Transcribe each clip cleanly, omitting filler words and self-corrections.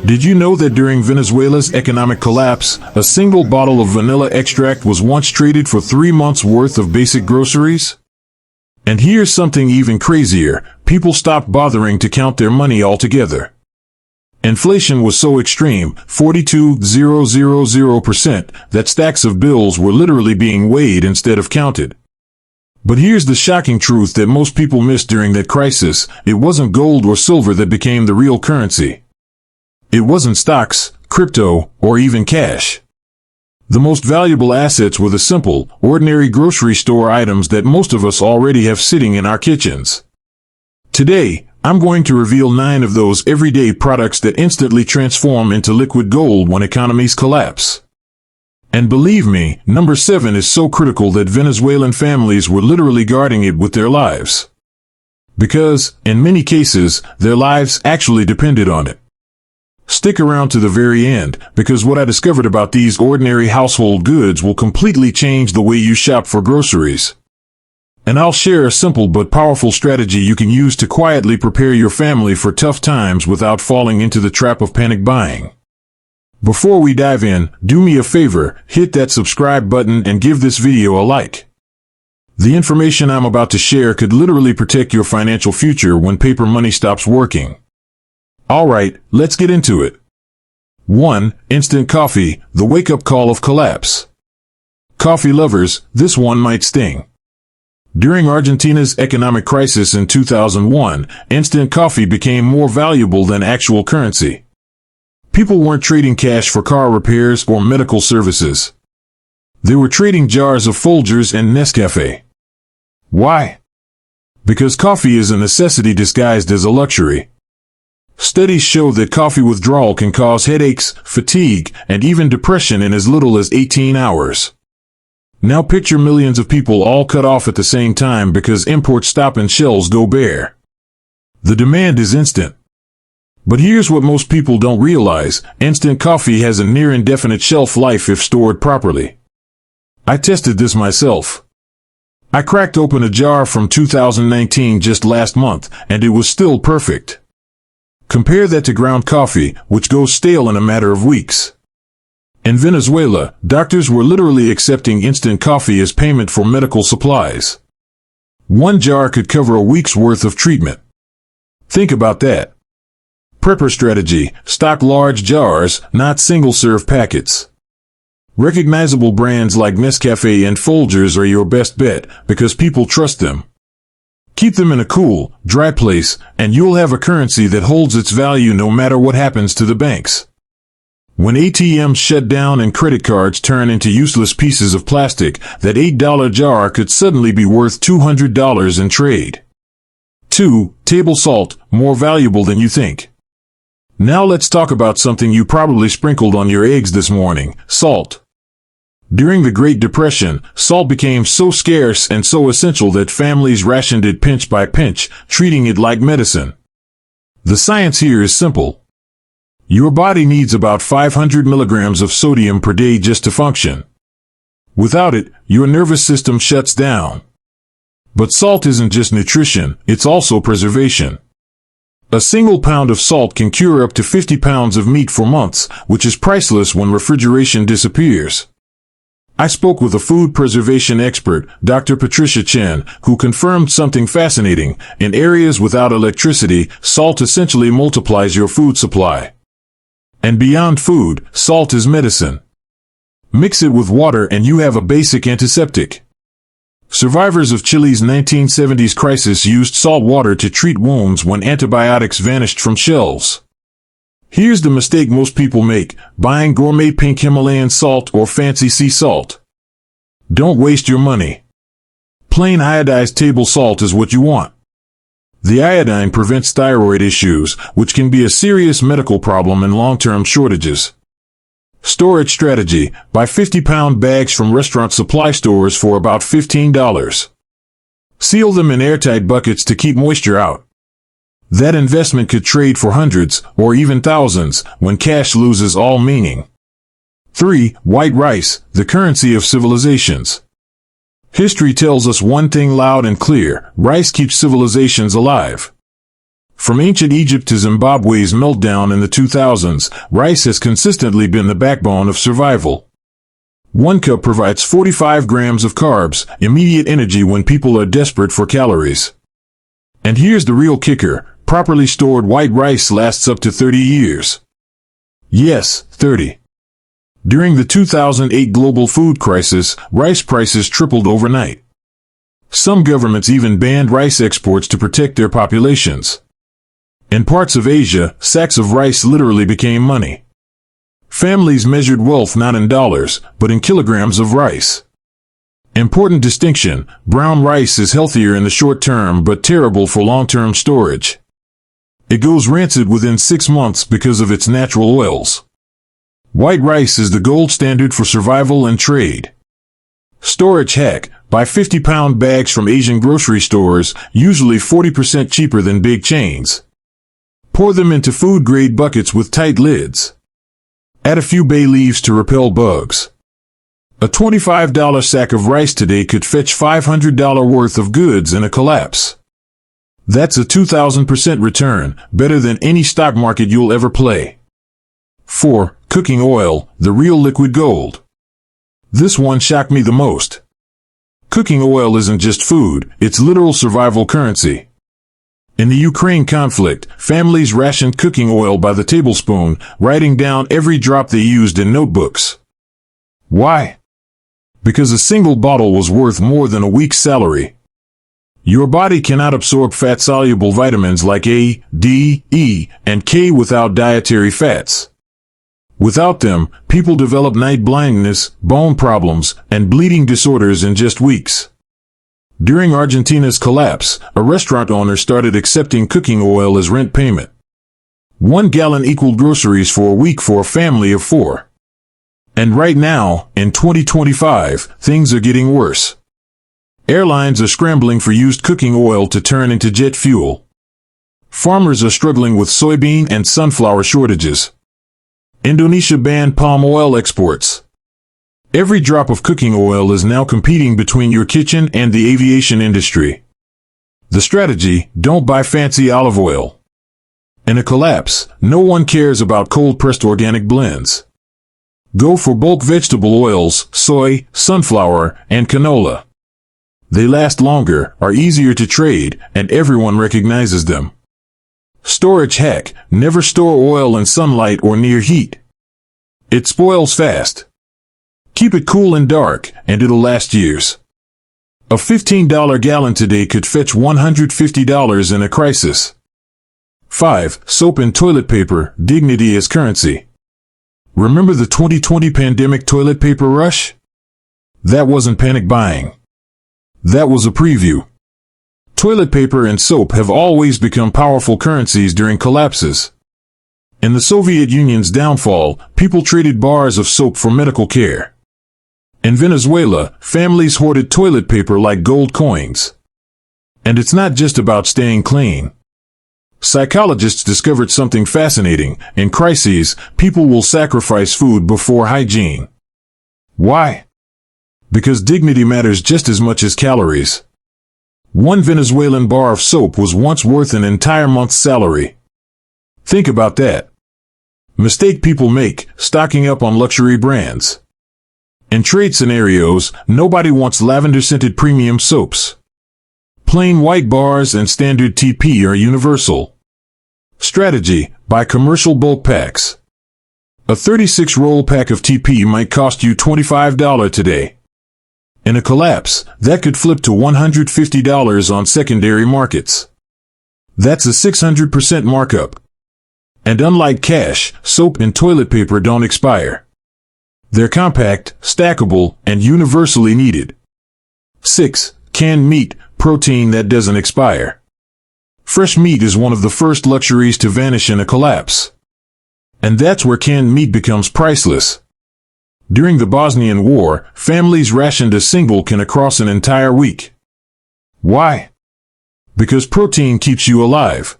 Did you know that during Venezuela's economic collapse, a single bottle of vanilla extract was once traded for 3 months' worth of basic groceries? And here's something even crazier. People stopped bothering to count their money altogether. Inflation was so extreme, 42,000%, that stacks of bills were literally being weighed instead of counted. But here's the shocking truth that most people missed during that crisis. It wasn't gold or silver that became the real currency. It wasn't stocks, crypto, or even cash. The most valuable assets were the simple, ordinary grocery store items that most of us already have sitting in our kitchens. Today, I'm going to reveal 9 of those everyday products that instantly transform into liquid gold when economies collapse. And believe me, number 7 is so critical that Venezuelan families were literally guarding it with their lives. Because, in many cases, their lives actually depended on it. Stick around to the very end, because what I discovered about these ordinary household goods will completely change the way you shop for groceries. And I'll share a simple but powerful strategy you can use to quietly prepare your family for tough times without falling into the trap of panic buying. Before we dive in, do me a favor, hit that subscribe button and give this video a like. The information I'm about to share could literally protect your financial future when paper money stops working. Alright, let's get into it. 1. Instant coffee, the wake-up call of collapse. Coffee lovers, this one might sting. During Argentina's economic crisis in 2001, instant coffee became more valuable than actual currency. People weren't trading cash for car repairs or medical services. They were trading jars of Folgers and Nescafe. Why? Because coffee is a necessity disguised as a luxury. Studies show that coffee withdrawal can cause headaches, fatigue, and even depression in as little as 18 hours. Now picture millions of people all cut off at the same time because imports stop and shelves go bare. The demand is instant. But here's what most people don't realize: instant coffee has a near indefinite shelf life if stored properly. I tested this myself. I cracked open a jar from 2019 just last month, and it was still perfect. Compare that to ground coffee, which goes stale in a matter of weeks. In Venezuela, doctors were literally accepting instant coffee as payment for medical supplies. One jar could cover a week's worth of treatment. Think about that. Prepper strategy: stock large jars, not single-serve packets. Recognizable brands like Nescafe and Folgers are your best bet because people trust them. Keep them in a cool, dry place, and you'll have a currency that holds its value no matter what happens to the banks. When ATMs shut down and credit cards turn into useless pieces of plastic, that $8 jar could suddenly be worth $200 in trade. 2. Table salt, more valuable than you think. Now let's talk about something you probably sprinkled on your eggs this morning: salt. During the Great Depression, salt became so scarce and so essential that families rationed it pinch by pinch, treating it like medicine. The science here is simple. Your body needs about 500 milligrams of sodium per day just to function. Without it, your nervous system shuts down. But salt isn't just nutrition, it's also preservation. A single pound of salt can cure up to 50 pounds of meat for months, which is priceless when refrigeration disappears. I spoke with a food preservation expert, Dr. Patricia Chen, who confirmed something fascinating. In areas without electricity, salt essentially multiplies your food supply. And beyond food, salt is medicine. Mix it with water and you have a basic antiseptic. Survivors of Chile's 1970s crisis used salt water to treat wounds when antibiotics vanished from shelves. Here's the mistake most people make: buying gourmet pink Himalayan salt or fancy sea salt. Don't waste your money. Plain iodized table salt is what you want. The iodine prevents thyroid issues, which can be a serious medical problem in long-term shortages. Storage strategy: buy 50-pound bags from restaurant supply stores for about $15. Seal them in airtight buckets to keep moisture out. That investment could trade for hundreds, or even thousands, when cash loses all meaning. 3. White rice, the currency of civilizations. History tells us one thing loud and clear: rice keeps civilizations alive. From ancient Egypt to Zimbabwe's meltdown in the 2000s, rice has consistently been the backbone of survival. 1 cup provides 45 grams of carbs, immediate energy when people are desperate for calories. And here's the real kicker: properly stored white rice lasts up to 30 years. Yes, 30. During the 2008 global food crisis, rice prices tripled overnight. Some governments even banned rice exports to protect their populations. In parts of Asia, sacks of rice literally became money. Families measured wealth not in dollars, but in kilograms of rice. Important distinction: brown rice is healthier in the short term but terrible for long-term storage. It goes rancid within 6 months because of its natural oils. White rice is the gold standard for survival and trade. Storage hack: buy 50-pound bags from Asian grocery stores, usually 40% cheaper than big chains. Pour them into food-grade buckets with tight lids. Add a few bay leaves to repel bugs. A $25 sack of rice today could fetch $500 worth of goods in a collapse. That's a 2,000% return, better than any stock market you'll ever play. 4. Cooking oil, the real liquid gold. This one shocked me the most. Cooking oil isn't just food, it's literal survival currency. In the Ukraine conflict, families rationed cooking oil by the tablespoon, writing down every drop they used in notebooks. Why? Because a single bottle was worth more than a week's salary. Your body cannot absorb fat-soluble vitamins like A, D, E, and K without dietary fats. Without them, people develop night blindness, bone problems, and bleeding disorders in just weeks. During Argentina's collapse, a restaurant owner started accepting cooking oil as rent payment. 1 gallon equaled groceries for a week for a family of 4. And right now, in 2025, things are getting worse. Airlines are scrambling for used cooking oil to turn into jet fuel. Farmers are struggling with soybean and sunflower shortages. Indonesia banned palm oil exports. Every drop of cooking oil is now competing between your kitchen and the aviation industry. The strategy: don't buy fancy olive oil. In a collapse, no one cares about cold-pressed organic blends. Go for bulk vegetable oils, soy, sunflower, and canola. They last longer, are easier to trade, and everyone recognizes them. Storage hack: never store oil in sunlight or near heat. It spoils fast. Keep it cool and dark, and it'll last years. A $15 gallon today could fetch $150 in a crisis. 5. Soap and toilet paper, dignity as currency. Remember the 2020 pandemic toilet paper rush? That wasn't panic buying. That was a preview. Toilet paper and soap have always become powerful currencies during collapses. In the Soviet Union's downfall, people traded bars of soap for medical care. In Venezuela, families hoarded toilet paper like gold coins. And it's not just about staying clean. Psychologists discovered something fascinating: in crises, people will sacrifice food before hygiene. Why? Because dignity matters just as much as calories. 1 Venezuelan bar of soap was once worth an entire month's salary. Think about that. Mistake people make: stocking up on luxury brands. In trade scenarios, nobody wants lavender-scented premium soaps. Plain white bars and standard TP are universal. Strategy: buy commercial bulk packs. A 36-roll pack of TP might cost you $25 today. In a collapse, that could flip to $150 on secondary markets. That's a 600% markup. And unlike cash, soap and toilet paper don't expire. They're compact, stackable, and universally needed. 6. Canned meat, protein that doesn't expire. Fresh meat is one of the first luxuries to vanish in a collapse. And that's where canned meat becomes priceless. During the Bosnian War, families rationed a single can across an entire week. Why? Because protein keeps you alive.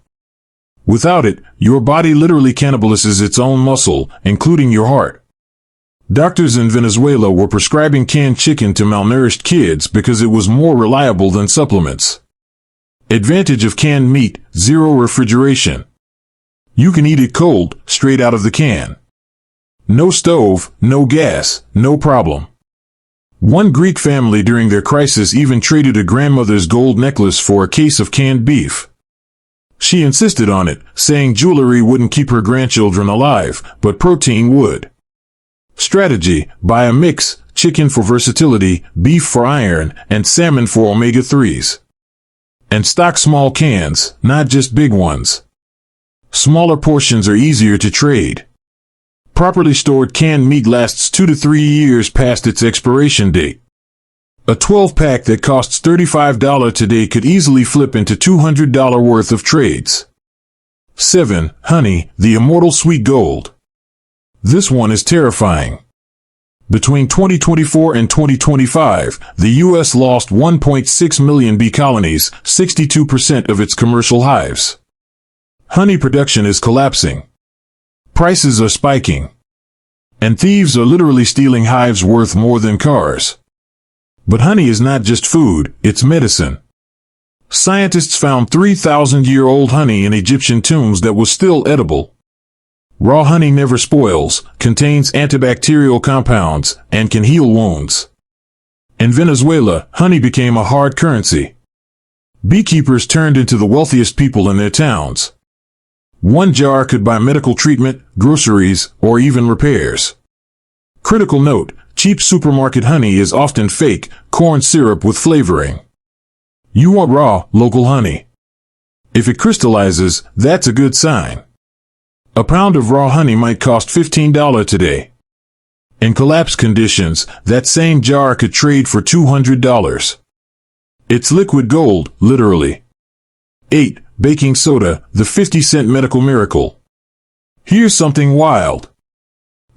Without it, your body literally cannibalizes its own muscle, including your heart. Doctors in Venezuela were prescribing canned chicken to malnourished kids because it was more reliable than supplements. Advantage of canned meat, zero refrigeration. You can eat it cold, straight out of the can. No stove, no gas, no problem. One Greek family during their crisis even traded a grandmother's gold necklace for a case of canned beef. She insisted on it, saying jewelry wouldn't keep her grandchildren alive, but protein would. Strategy: buy a mix, chicken for versatility, beef for iron, and salmon for omega-3s. And stock small cans, not just big ones. Smaller portions are easier to trade. Properly stored canned meat lasts 2 to 3 years past its expiration date. A 12-pack that costs $35 today could easily flip into $200 worth of trades. 7. Honey, the immortal sweet gold. This one is terrifying. Between 2024 and 2025, the U.S. lost 1.6 million bee colonies, 62% of its commercial hives. Honey production is collapsing. Prices are spiking. And thieves are literally stealing hives worth more than cars. But honey is not just food, it's medicine. Scientists found 3,000-year-old honey in Egyptian tombs that was still edible. Raw honey never spoils, contains antibacterial compounds, and can heal wounds. In Venezuela, honey became a hard currency. Beekeepers turned into the wealthiest people in their towns. One jar could buy medical treatment, groceries, or even repairs. Critical note: cheap supermarket honey is often fake, corn syrup with flavoring. You want raw, local honey. If it crystallizes, that's a good sign. A pound of raw honey might cost $15 today. In collapse conditions, that same jar could trade for $200. It's liquid gold, literally. 8. Baking soda, the 50-cent medical miracle. Here's something wild.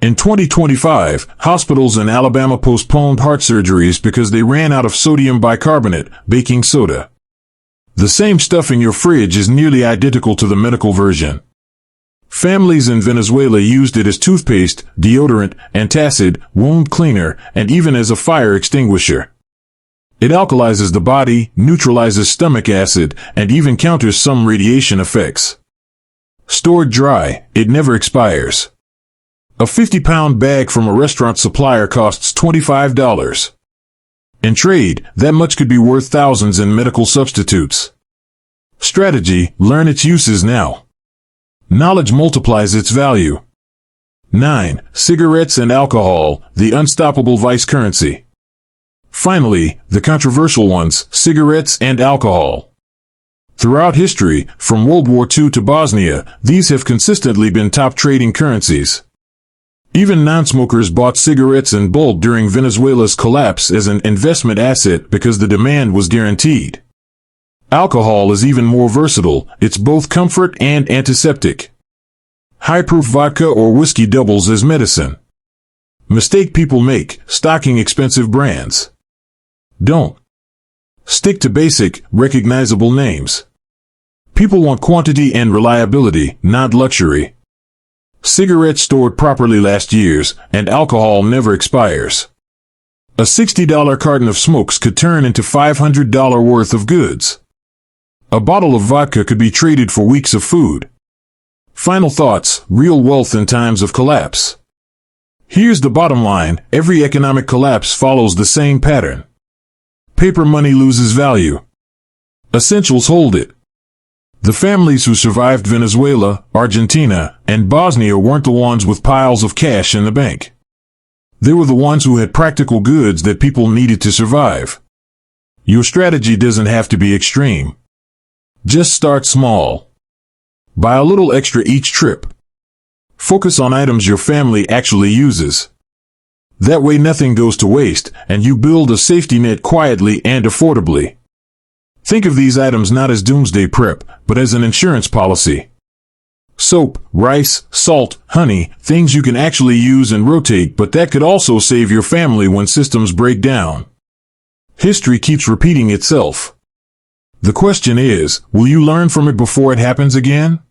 In 2025, hospitals in Alabama postponed heart surgeries because they ran out of sodium bicarbonate, baking soda. The same stuff in your fridge is nearly identical to the medical version. Families in Venezuela used it as toothpaste, deodorant, antacid, wound cleaner, and even as a fire extinguisher. It alkalizes the body, neutralizes stomach acid, and even counters some radiation effects. Stored dry, it never expires. A 50-pound bag from a restaurant supplier costs $25. In trade, that much could be worth thousands in medical substitutes. Strategy: learn its uses now. Knowledge multiplies its value. 9. Cigarettes and alcohol, the unstoppable vice currency. Finally, the controversial ones, cigarettes and alcohol. Throughout history, from World War II to Bosnia, these have consistently been top trading currencies. Even non-smokers bought cigarettes in bulk during Venezuela's collapse as an investment asset because the demand was guaranteed. Alcohol is even more versatile, it's both comfort and antiseptic. High-proof vodka or whiskey doubles as medicine. Mistake people make: stocking expensive brands. Don't. Stick to basic, recognizable names. People want quantity and reliability, not luxury. Cigarettes stored properly last years, and alcohol never expires. A $60 carton of smokes could turn into $500 worth of goods. A bottle of vodka could be traded for weeks of food. Final thoughts: real wealth in times of collapse. Here's the bottom line: every economic collapse follows the same pattern. Paper money loses value. Essentials hold it. The families who survived Venezuela, Argentina, and Bosnia weren't the ones with piles of cash in the bank. They were the ones who had practical goods that people needed to survive. Your strategy doesn't have to be extreme. Just start small. Buy a little extra each trip. Focus on items your family actually uses. That way nothing goes to waste, and you build a safety net quietly and affordably. Think of these items not as doomsday prep, but as an insurance policy. Soap, rice, salt, honey, things you can actually use and rotate, but that could also save your family when systems break down. History keeps repeating itself. The question is, will you learn from it before it happens again?